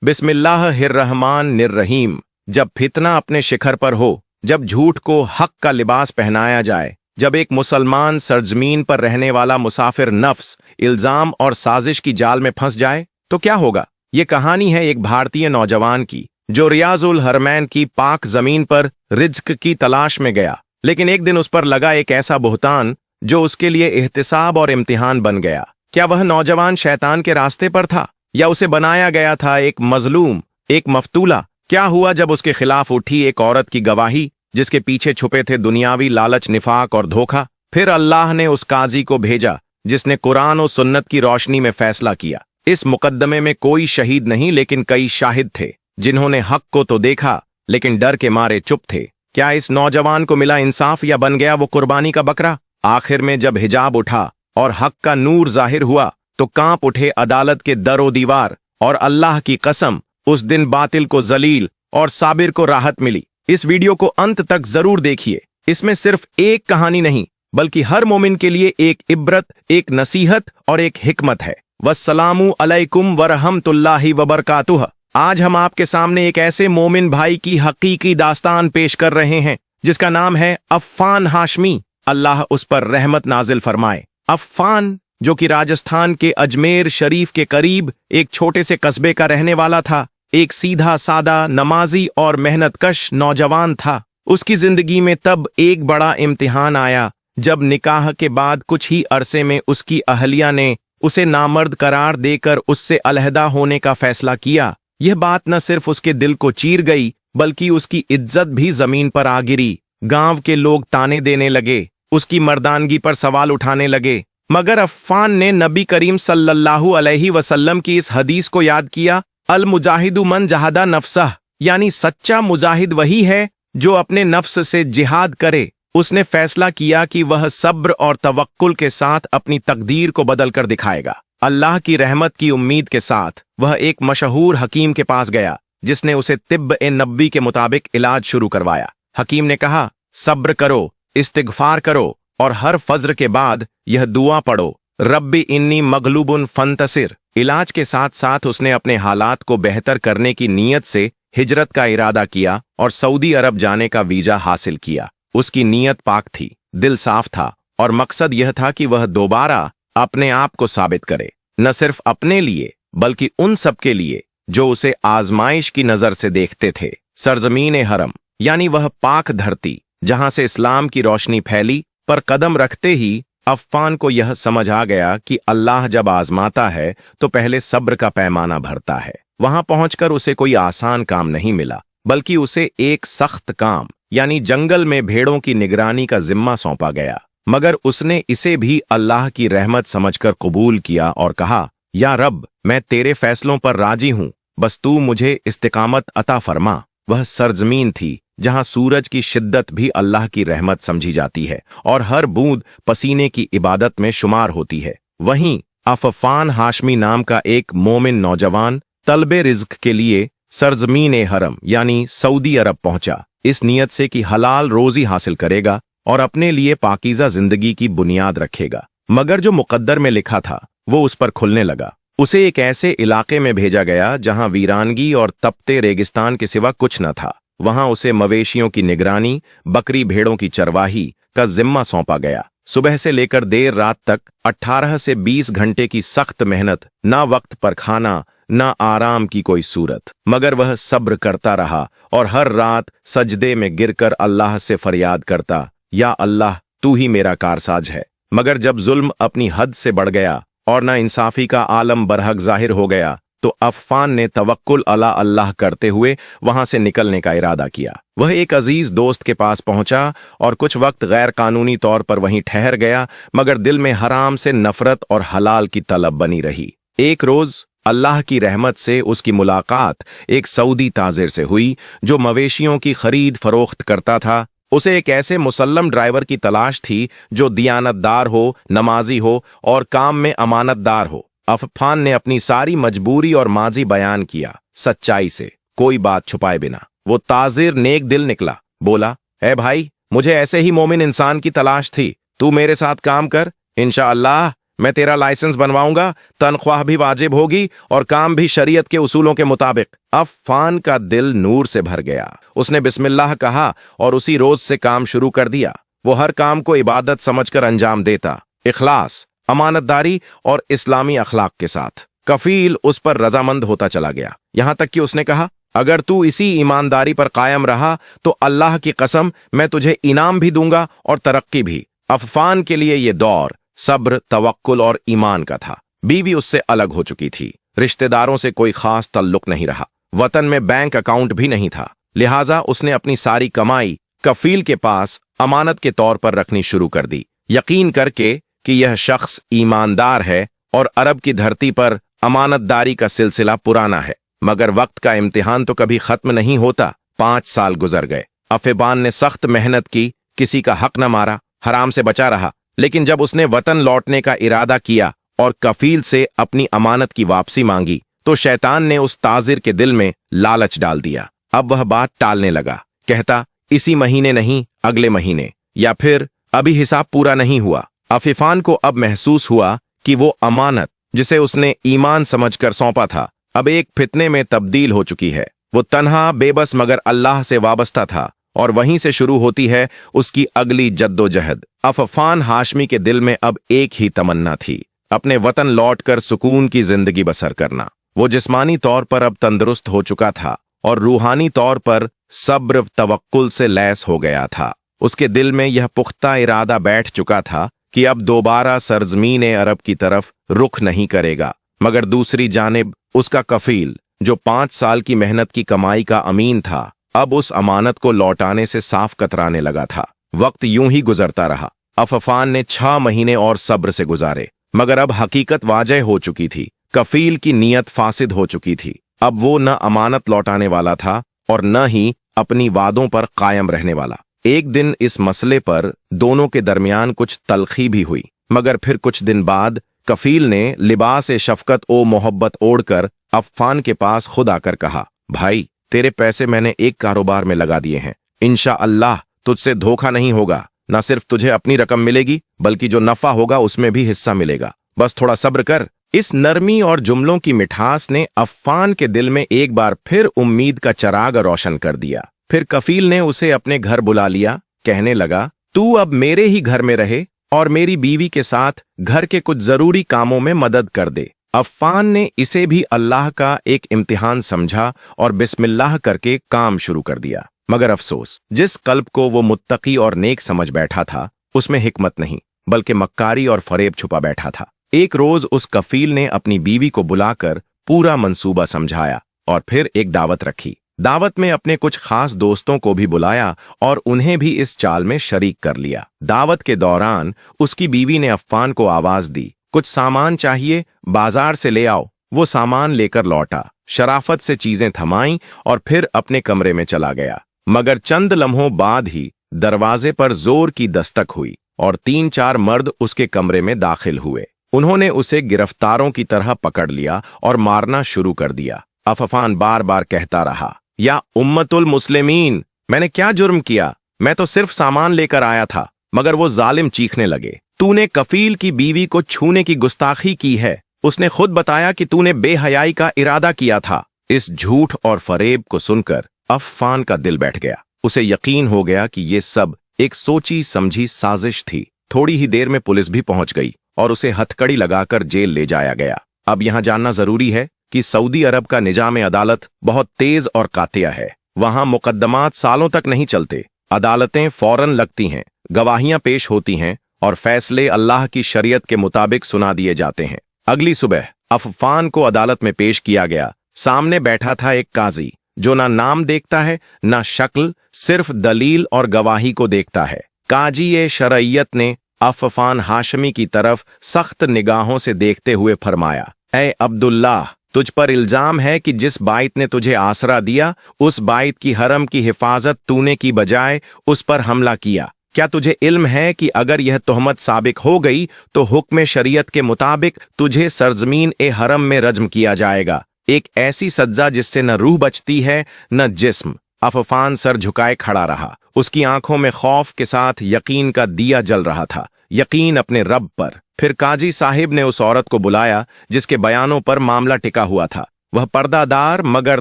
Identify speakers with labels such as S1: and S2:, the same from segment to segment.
S1: बिस्मिल्लाहिर्रहमानिर्रहीम। जब फितना अपने शिखर पर हो, जब झूठ को हक का लिबास पहनाया जाए, जब एक मुसलमान सरजमीन पर रहने वाला मुसाफिर नफ्स, इल्जाम और साजिश की जाल में फंस जाए, तो क्या होगा। ये कहानी है एक भारतीय नौजवान की जो रियाजुल हरमैन की पाक जमीन पर रिज्क की तलाश में गया, लेकिन एक दिन उस पर लगा एक ऐसा बुहतान जो उसके लिए एहतिसाब और इम्तिहान बन गया। क्या वह नौजवान शैतान के रास्ते पर था, या उसे बनाया गया था एक मजलूम, एक मफ्तूला। क्या हुआ जब उसके खिलाफ उठी एक औरत की गवाही, जिसके पीछे छुपे थे दुनियावी लालच, निफाक और धोखा। फिर अल्लाह ने उस काजी को भेजा जिसने कुरान और सुन्नत की रोशनी में फैसला किया। इस मुकद्दमे में कोई शहीद नहीं, लेकिन कई शाहिद थे जिन्होंने हक को तो देखा लेकिन डर के मारे चुप थे। क्या इस नौजवान को मिला इंसाफ, या बन गया वो कुर्बानी का बकरा। आखिर में जब हिजाब उठा और हक का नूर जाहिर हुआ, तो कांप उठे अदालत के दरो दीवार, और अल्लाह की कसम, उस दिन बातिल को जलील और साबिर को राहत मिली। इस वीडियो को अंत तक जरूर देखिए। इसमें सिर्फ एक कहानी नहीं, बल्कि हर मोमिन के लिए एक इब्रत, एक नसीहत और एक हिकमत है। वस्सलामु अलैकुम वरहमतुल्लाहि वबरकातुह। आज हम आपके सामने एक ऐसे मोमिन भाई की हकीकी दास्तान पेश कर रहे हैं जिसका नाम है अफ़फ़ान हाशमी। अल्लाह उस पर रहमत नाजिल फरमाए। अफ़फ़ान, जो कि राजस्थान के अजमेर शरीफ के करीब एक छोटे से कस्बे का रहने वाला था, एक सीधा सादा, नमाजी और मेहनतकश नौजवान था। उसकी जिंदगी में तब एक बड़ा इम्तिहान आया जब निकाह के बाद कुछ ही अरसे में उसकी अहलिया ने उसे नामर्द करार देकर उससे अलहदा होने का फैसला किया। यह बात न सिर्फ उसके दिल को चीर गई, बल्कि उसकी इज्जत भी जमीन पर आ गिरी। गांव के लोग ताने देने लगे, उसकी मर्दानगी पर सवाल उठाने लगे। मगर अफ़फ़ान ने नबी करीम सल्लल्लाहु अलैहि वसल्लम की इस हदीस को याद किया, अल मुजाहिदु मन जहादा नफ्सह, यानी सच्चा मुजाहिद वही है जो अपने नफ्स से जिहाद करे। उसने फैसला किया कि वह सब्र और तवक्कुल के साथ अपनी तकदीर को बदल कर दिखाएगा। अल्लाह की रहमत की उम्मीद के साथ वह एक मशहूर हकीम के पास गया, जिसने उसे तिब्ब-ए-नबवी के मुताबिक इलाज शुरू करवाया। हकीम ने कहा, सब्र करो, इस्तिगफार करो, और हर फज्र के बाद यह दुआ पढ़ो, रब्बी इन्नी मगलूबुन फंतसिर। इलाज के साथ साथ उसने अपने हालात को बेहतर करने की नीयत से हिजरत का इरादा किया और सऊदी अरब जाने का वीजा हासिल किया। उसकी नीयत पाक थी, दिल साफ था, और मकसद यह था कि वह दोबारा अपने आप को साबित करे, न सिर्फ अपने लिए बल्कि उन सब के लिए जो उसे आजमाइश की नजर से देखते थे। सरजमीन हरम, यानी वह पाक धरती जहां से इस्लाम की रोशनी फैली, पर कदम रखते ही अफ़फ़ान को यह समझ आ गया कि अल्लाह जब आजमाता है तो पहले सब्र का पैमाना भरता है। वहां पहुंचकर उसे कोई आसान काम नहीं मिला, बल्कि उसे एक सख्त काम, यानी जंगल में भेड़ों की निगरानी का जिम्मा सौंपा गया। मगर उसने इसे भी अल्लाह की रहमत समझकर कबूल किया और कहा, या रब, मैं तेरे फैसलों पर राजी हूं, बस तू मुझे इस्तिकामत अता फरमा। वह सरजमीन थी जहां सूरज की शिद्दत भी अल्लाह की रहमत समझी जाती है और हर बूंद पसीने की इबादत में शुमार होती है। वहीं अफ़फ़ान हाशमी नाम का एक मोमिन नौजवान तलबे रिज़्क के लिए सरजमीन हरम यानी सऊदी अरब पहुंचा, इस नियत से कि हलाल रोजी हासिल करेगा और अपने लिए पाकीज़ा जिंदगी की बुनियाद रखेगा। मगर जो मुकद्दर में लिखा था वो उस पर खुलने लगा। उसे एक ऐसे इलाके में भेजा गया जहां वीरानगी और तपते रेगिस्तान के सिवा कुछ न था। वहां उसे मवेशियों की निगरानी, बकरी भेड़ों की चरवाही का जिम्मा सौंपा गया। सुबह से लेकर देर रात तक 18 से 20 घंटे की सख्त मेहनत, ना वक्त पर खाना, ना आराम की कोई सूरत। मगर वह सब्र करता रहा और हर रात सजदे में गिरकर अल्लाह से फरियाद करता, या अल्लाह, तू ही मेरा कारसाज है। मगर जब जुल्म अपनी हद से बढ़ गया और ना इंसाफी का आलम बरहक जाहिर हो गया, तो अफ़फ़ान ने तवक्कुल अला अल्लाह करते हुए वहां से निकलने का इरादा किया। वह एक अजीज दोस्त के पास पहुंचा और कुछ वक्त गैर कानूनी तौर पर वहीं ठहर गया, मगर दिल में हराम से नफरत और हलाल की तलब बनी रही। एक रोज अल्लाह की रहमत से उसकी मुलाकात एक सऊदी ताजिर से हुई जो मवेशियों की खरीद फरोख्त करता था। उसे एक ऐसे मुसल्लम ड्राइवर की तलाश थी जो दियानतदार हो, नमाजी हो और काम में अमानतदार हो। अफ़फ़ान ने अपनी सारी मजबूरी और माजी बयान किया, सच्चाई से, कोई बात छुपाए बिना। वो ताजिर नेक दिल निकला, बोला, ए भाई, मुझे ऐसे ही मोमिन इंसान की तलाश थी, तू मेरे साथ काम कर, इंशाअल्लाह मैं तेरा लाइसेंस बनवाऊंगा, तनख्वाह भी वाजिब होगी और काम भी शरीयत के उसूलों के मुताबिक। अफ़ान का दिल नूर से भर गया। उसने बिस्मिल्लाह कहा और उसी रोज से काम शुरू कर दिया। वो हर काम को इबादत समझकर अंजाम देता, इखलास, अमानतदारी और इस्लामी अखलाक के साथ। कफील उस पर रजामंद होता चला गया, यहां तक कि उसने कहा, अगर तू इसी ईमानदारी पर कायम रहा तो अल्लाह की कसम मैं तुझे इनाम भी दूंगा और तरक्की भी। अफ़ान के लिए यह दौर सब्र, तवक्कुल और ईमान का था। बीवी उससे अलग हो चुकी थी, रिश्तेदारों से कोई खास तल्लुक नहीं रहा, वतन में बैंक अकाउंट भी नहीं था। लिहाजा उसने अपनी सारी कमाई कफील के पास अमानत के तौर पर रखनी शुरू कर दी, यकीन करके कि यह शख्स ईमानदार है और अरब की धरती पर अमानतदारी का सिलसिला पुराना है। मगर वक्त का इम्तिहान तो कभी खत्म नहीं होता। 5 साल गुजर गए। अफ़बान ने सख्त मेहनत की, किसी का हक न मारा, हराम से बचा रहा। लेकिन जब उसने वतन लौटने का इरादा किया और कफील से अपनी अमानत की वापसी मांगी तो शैतान ने उस ताजिर के दिल में लालच डाल दिया। अब वह बात टालने लगा, कहता इसी महीने नहीं, अगले महीने, या फिर अभी हिसाब पूरा नहीं हुआ। अफ़ीफान को अब महसूस हुआ कि वो अमानत जिसे उसने ईमान समझकर सौंपा था अब एक फितने में तब्दील हो चुकी है। वो तन्हा, बेबस मगर अल्लाह से वाबस्ता था और वहीं से शुरू होती है उसकी अगली जद्दोजहद। अफ़ान हाशमी के दिल में अब एक ही तमन्ना थी, अपने वतन लौटकर सुकून की जिंदगी बसर करना। वो जिस्मानी तौर पर अब तंदुरुस्त हो चुका था और रूहानी तौर पर सब्र, तवक्कुल से लैस हो गया था। उसके दिल में यह पुख्ता इरादा बैठ चुका था कि अब दोबारा सरजमीन अरब की तरफ रुख नहीं करेगा। मगर दूसरी जानिब उसका कफील, जो 5 साल की मेहनत की कमाई का अमीन था, अब उस अमानत को लौटाने से साफ कतराने लगा था। वक्त यूं ही गुजरता रहा। अफ़ान ने 6 महीने और सब्र से गुजारे, मगर अब हकीकत वाजह हो चुकी थी। कफील की नीयत फासिद हो चुकी थी। अब वो न अमानत लौटाने वाला था और न ही अपनी वादों पर कायम रहने वाला। एक दिन इस मसले पर दोनों के दरमियान कुछ तलखी भी हुई, मगर फिर कुछ दिन बाद कफील ने लिबास शफकत ओ मोहब्बत ओढ़कर अफ़ान के पास खुद आकर कहा, भाई तेरे पैसे मैंने एक कारोबार में लगा दिए हैं, इंशाअल्लाह तुझसे धोखा नहीं होगा। न सिर्फ तुझे अपनी रकम मिलेगी बल्कि जो नफा होगा उसमें भी हिस्सा मिलेगा, बस थोड़ा सब्र कर। इस नरमी और जुमलों की मिठास ने अफ़ान के दिल में एक बार फिर उम्मीद का चराग रोशन कर दिया। फिर कफील ने उसे अपने घर बुला लिया, कहने लगा, तू अब मेरे ही घर में रहे और मेरी बीवी के साथ घर के कुछ जरूरी कामों में मदद कर दे। अफ़ान ने इसे भी अल्लाह का एक इम्तिहान समझा और बिस्मिल्लाह करके काम शुरू कर दिया। मगर अफसोस, जिस कल्ब को वो मुत्तकी और नेक समझ बैठा था उसमें हिकमत नहीं बल्कि मक्कारी और फरेब छुपा बैठा था। एक रोज उस कफील ने अपनी बीवी को बुलाकर पूरा मंसूबा समझाया और फिर एक दावत रखी। दावत में अपने कुछ खास दोस्तों को भी बुलाया और उन्हें भी इस चाल में शरीक कर लिया। दावत के दौरान उसकी बीवी ने अफ़ान को आवाज दी, कुछ सामान चाहिए, बाजार से ले आओ। वो सामान लेकर लौटा, शराफत से चीजें थमाईं और फिर अपने कमरे में चला गया। मगर चंद लम्हों बाद ही दरवाजे पर जोर की दस्तक हुई और 3-4 मर्द उसके कमरे में दाखिल हुए। उन्होंने उसे गिरफ्तारों की तरह पकड़ लिया और मारना शुरू कर दिया। अफ़ान बार बार कहता रहा, या उम्मतुल मुस्लिमीन, मैंने क्या जुर्म किया? मैं तो सिर्फ सामान लेकर आया था। मगर वो जालिम चीखने लगे, तूने कफील की बीवी को छूने की गुस्ताखी की है। उसने खुद बताया कि तूने बेहयाई का इरादा किया था। इस झूठ और फरेब को सुनकर अफ़ान का दिल बैठ गया। उसे यकीन हो गया कि ये सब एक सोची समझी साजिश थी। थोड़ी ही देर में पुलिस भी पहुंच गई और उसे हथकड़ी लगाकर जेल ले जाया गया। अब यहां जानना जरूरी है कि सऊदी अरब का निजाम अदालत बहुत तेज और कातिया है। वहां मुकद्दमात सालों तक नहीं चलते, अदालतें फौरन लगती हैं, गवाहियां पेश होती हैं और फैसले अल्लाह की शरीयत के मुताबिक सुना दिए जाते हैं। अगली सुबह अफ़ान को अदालत में पेश किया गया। सामने बैठा था एक काजी जो ना नाम देखता है ना शक्ल, सिर्फ दलील और गवाही को देखता है। काजी शरयत ने अफ़ान हाशमी की तरफ सख्त निगाहों से देखते हुए फरमाया, ऐ अब्दुल्लाह, तुझ पर इल्जाम है कि जिस बाइत ने तुझे आसरा दिया उस बाइत की हरम की हिफाजत तूने की बजाय उस पर हमला किया। क्या तुझे इल्म है कि अगर यह तोहमत साबिक हो गई तो हुक्म शरीयत के मुताबिक तुझे सरजमीन ए हरम में रज्म किया जाएगा, एक ऐसी सज्जा जिससे न रूह बचती है न जिस्म। अफ़ान सर झुकाए खड़ा रहा। उसकी आंखों में खौफ के साथ यकीन का दिया जल रहा था। यकीन अपने रब पर। फिर काजी साहिब ने उस औरत को बुलाया जिसके बयानों पर मामला टिका हुआ था। वह पर्दादार मगर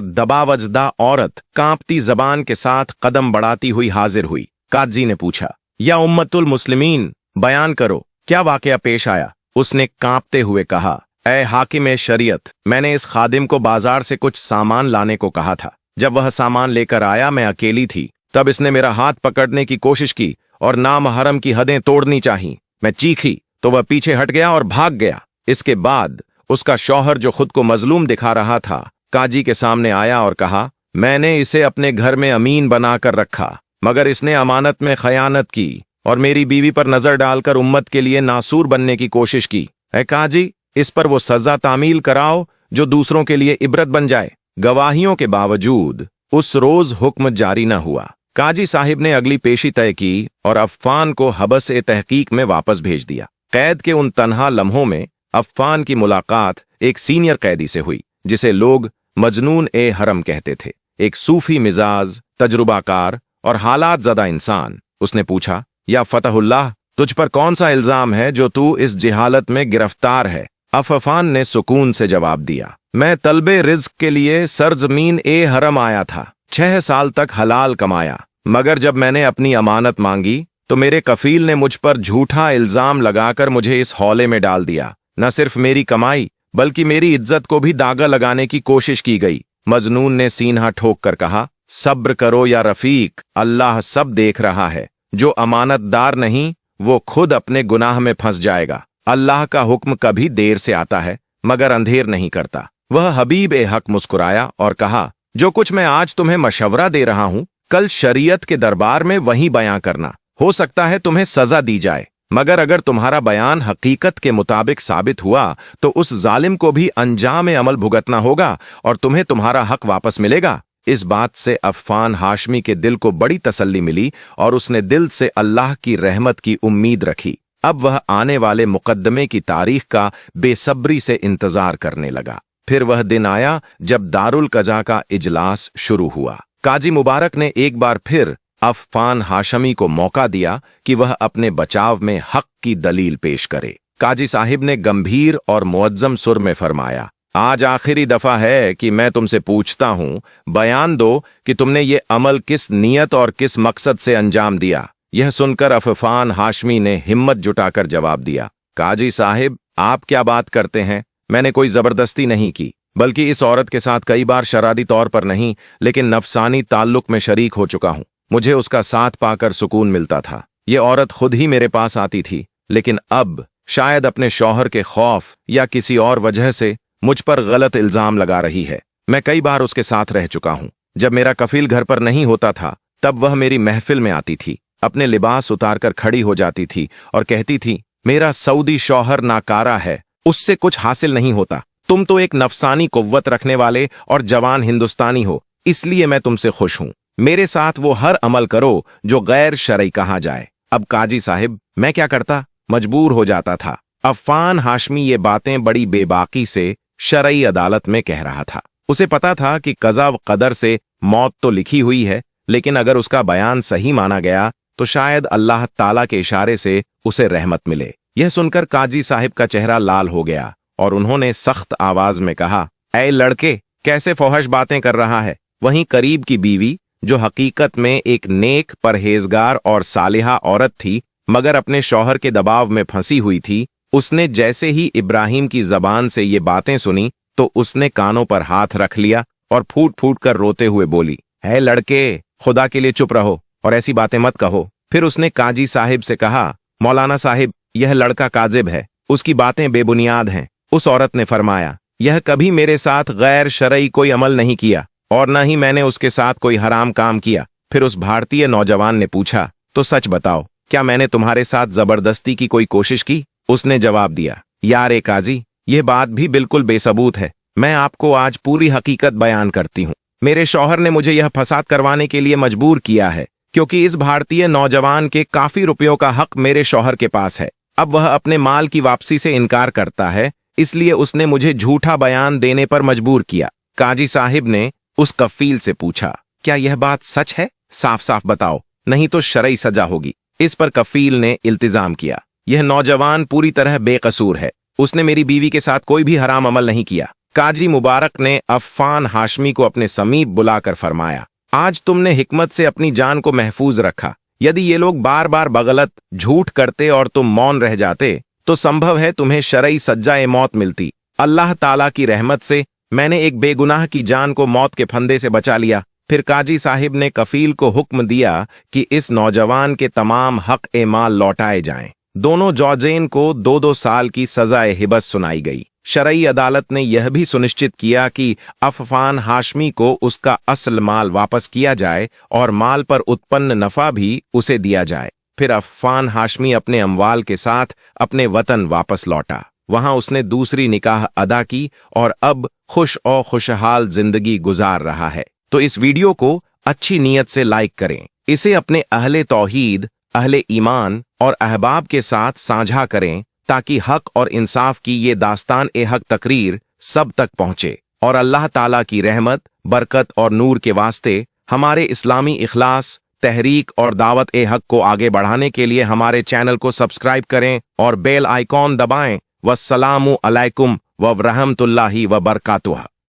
S1: दबावजदा औरत कांपती जबान के साथ कदम बढ़ाती हुई हाजिर हुई। काजी ने पूछा, या उम्मतुल मुस्लिमीन, बयान करो, क्या वाकया पेश आया? उसने कांपते हुए कहा, ए हाकिम शरीयत, मैंने इस खादिम को बाजार से कुछ सामान लाने को कहा था। जब वह सामान लेकर आया, मैं अकेली थी। तब इसने मेरा हाथ पकड़ने की कोशिश की और नामहरम की हदें तोड़नी चाही। मैं चीखी तो वह पीछे हट गया और भाग गया। इसके बाद उसका शौहर, जो खुद को मजलूम दिखा रहा था, काजी के सामने आया और कहा, मैंने इसे अपने घर में अमीन बनाकर रखा, मगर इसने अमानत में खयानत की और मेरी बीवी पर नजर डालकर उम्मत के लिए नासूर बनने की कोशिश की। ऐ काजी, इस पर वो सजा तामील कराओ जो दूसरों के लिए इबरत बन जाए। गवाहियों के बावजूद उस रोज हुक्म जारी न हुआ। काजी साहिब ने अगली पेशी तय की और अफ़्फ़ान को हबस-ए-तहकीक में वापस भेज दिया। कैद के उन तन्हा लम्हों में अफ़्फ़ान की मुलाकात एक सीनियर कैदी से हुई जिसे लोग मजनून-ए-हरम कहते थे। एक सूफी मिजाज, तजुर्बाकार और हालात ज़दा इंसान। उसने पूछा, या फतहुल्लाह, तुझ पर कौन सा इल्जाम है जो तू इस जिहालत में गिरफ्तार है? अफ़्फ़ान ने सुकून से जवाब दिया, मैं तलबे रिज़्क़ के लिए सरज़मीन-ए-हरम आया था। 6 साल तक हलाल कमाया, मगर जब मैंने अपनी अमानत मांगी तो मेरे कफील ने मुझ पर झूठा इल्जाम लगाकर मुझे इस हौले में डाल दिया। न सिर्फ मेरी कमाई बल्कि मेरी इज्जत को भी दागा लगाने की कोशिश की गई। मजनून ने सीना ठोक कर कहा, सब्र करो या रफीक, अल्लाह सब देख रहा है। जो अमानतदार नहीं वो खुद अपने गुनाह में फंस जाएगा। अल्लाह का हुक्म कभी देर से आता है मगर अंधेर नहीं करता। वह हबीब-ए-हक मुस्कुराया और कहा, जो कुछ मैं आज तुम्हें मशवरा दे रहा हूं, कल शरीयत के दरबार में वहीं बयां करना। हो सकता है तुम्हें सजा दी जाए, मगर अगर तुम्हारा बयान हकीकत के मुताबिक साबित हुआ तो उस जालिम को भी अंजाम अमल भुगतना होगा और तुम्हें तुम्हारा हक वापस मिलेगा। इस बात से अफ़्फ़ान हाशमी के दिल को बड़ी तसल्ली मिली और उसने दिल से अल्लाह की रहमत की उम्मीद रखी। अब वह आने वाले मुकद्दमे की तारीख का बेसब्री से इंतजार करने लगा। फिर वह दिन आया जब दारुल कजा का इजलास शुरू हुआ। काजी मुबारक ने एक बार फिर अफ़्फ़ान हाशमी को मौका दिया कि वह अपने बचाव में हक की दलील पेश करे। काजी साहिब ने गंभीर और मुअज्जम सुर में फरमाया, आज आखिरी दफा है कि मैं तुमसे पूछता हूं, बयान दो कि तुमने ये अमल किस नियत और किस मकसद से अंजाम दिया। यह सुनकर अफ़्फ़ान हाशमी ने हिम्मत जुटाकर जवाब दिया, काजी साहिब, आप क्या बात करते हैं? मैंने कोई जबरदस्ती नहीं की, बल्कि इस औरत के साथ कई बार शरादी तौर पर नहीं लेकिन नफसानी ताल्लुक में शरीक हो चुका हूं। मुझे उसका साथ पाकर सुकून मिलता था। ये औरत खुद ही मेरे पास आती थी, लेकिन अब शायद अपने शौहर के खौफ या किसी और वजह से मुझ पर गलत इल्जाम लगा रही है। मैं कई बार उसके साथ रह चुका हूं। जब मेरा कफील घर पर नहीं होता था तब वह मेरी महफिल में आती थी, अपने लिबास उतारकर खड़ी हो जाती थी और कहती थी, मेरा सऊदी शौहर नाकारा है, उससे कुछ हासिल नहीं होता। तुम तो एक नफसानी कुव्वत रखने वाले और जवान हिंदुस्तानी हो, इसलिए मैं तुमसे खुश हूं। मेरे साथ वो हर अमल करो जो गैर शरई कहा जाए। अब काजी साहिब, मैं क्या करता? मजबूर हो जाता था। अफ़्फ़ान हाशमी ये बातें बड़ी बेबाकी से शरई अदालत में कह रहा था। उसे पता था कि कज़ा व क़दर से मौत तो लिखी हुई है, लेकिन अगर उसका बयान सही माना गया तो शायद अल्लाह ताला के इशारे से उसे रहमत मिले। यह सुनकर काजी साहिब का चेहरा लाल हो गया और उन्होंने सख्त आवाज में कहा, ऐ लड़के, कैसे फौहश बातें कर रहा है? वहीं करीब की बीवी, जो हकीकत में एक नेक, परहेजगार और सालिहा औरत थी मगर अपने शौहर के दबाव में फंसी हुई थी, उसने जैसे ही इब्राहिम की जबान से ये बातें सुनी तो उसने कानों पर हाथ रख लिया और फूट फूट कर रोते हुए बोली, है लड़के, खुदा के लिए चुप रहो और ऐसी बातें मत कहो। फिर उसने काजी साहिब से कहा, मौलाना साहिब, यह लड़का काजिब है, उसकी बातें बेबुनियाद हैं। उस औरत ने फरमाया, यह कभी मेरे साथ गैर शरई कोई अमल नहीं किया और न ही मैंने उसके साथ कोई हराम काम किया। फिर उस भारतीय नौजवान ने पूछा, तो सच बताओ, क्या मैंने तुम्हारे साथ जबरदस्ती की कोई कोशिश की? उसने जवाब दिया, यार ए काजी, यह बात भी बिल्कुल बेसबूत है। मैं आपको आज पूरी हकीकत बयान करती हूँ। मेरे शौहर ने मुझे यह फसाद करवाने के लिए मजबूर किया है क्योंकि इस भारतीय नौजवान के काफी रुपयों का हक मेरे शौहर के पास है। अब वह अपने माल की वापसी से इनकार करता है, इसलिए उसने मुझे झूठा बयान देने पर मजबूर किया। काजी साहिब ने उस कफील से पूछा, क्या यह बात सच है? साफ साफ बताओ, नहीं तो शरई सजा होगी। इस पर कफील ने इल्तिजाम किया, यह नौजवान पूरी तरह बेकसूर है, उसने मेरी बीवी के साथ कोई भी हराम अमल नहीं किया। काजी मुबारक ने अफ़फ़ान हाशमी को अपने समीप बुलाकर फरमाया, आज तुमने हिकमत से अपनी जान को महफूज रखा। यदि ये लोग बार बार बगलत झूठ करते और तुम मौन रह जाते तो संभव है तुम्हें शरई सज्जाए मौत मिलती। अल्लाह ताला की रहमत से मैंने एक बेगुनाह की जान को मौत के फंदे से बचा लिया। फिर काजी साहिब ने कफील को हुक्म दिया कि इस नौजवान के तमाम हक ए माल लौटाए जाएं। दोनों जौजेन को 2-2 साल की सजाए हिबस सुनाई गई। शरई अदालत ने यह भी सुनिश्चित किया कि अफ़फ़ान हाशमी को उसका असल माल वापस किया जाए और माल पर उत्पन्न नफा भी उसे दिया जाए। फिर अफ़फ़ान हाशमी अपने अमवाल के साथ अपने वतन वापस लौटा। वहां उसने दूसरी निकाह अदा की और अब खुश और खुशहाल जिंदगी गुजार रहा है। तो इस वीडियो को अच्छी नीयत से लाइक करें, इसे अपने अहले तौहीद, अहले ईमान और अहबाब के साथ साझा करें ताकि हक और इंसाफ की ये दास्तान ए हक तकरीर सब तक पहुंचे। और अल्लाह ताला की रहमत, बरकत और नूर के वास्ते हमारे इस्लामी इखलास, तहरीक और दावत ए हक को आगे बढ़ाने के लिए हमारे चैनल को सब्सक्राइब करें और बेल आइकॉन दबाएं। वस्सलामु अलैकुम व रहमतुल्लाहि व बरकातुहू।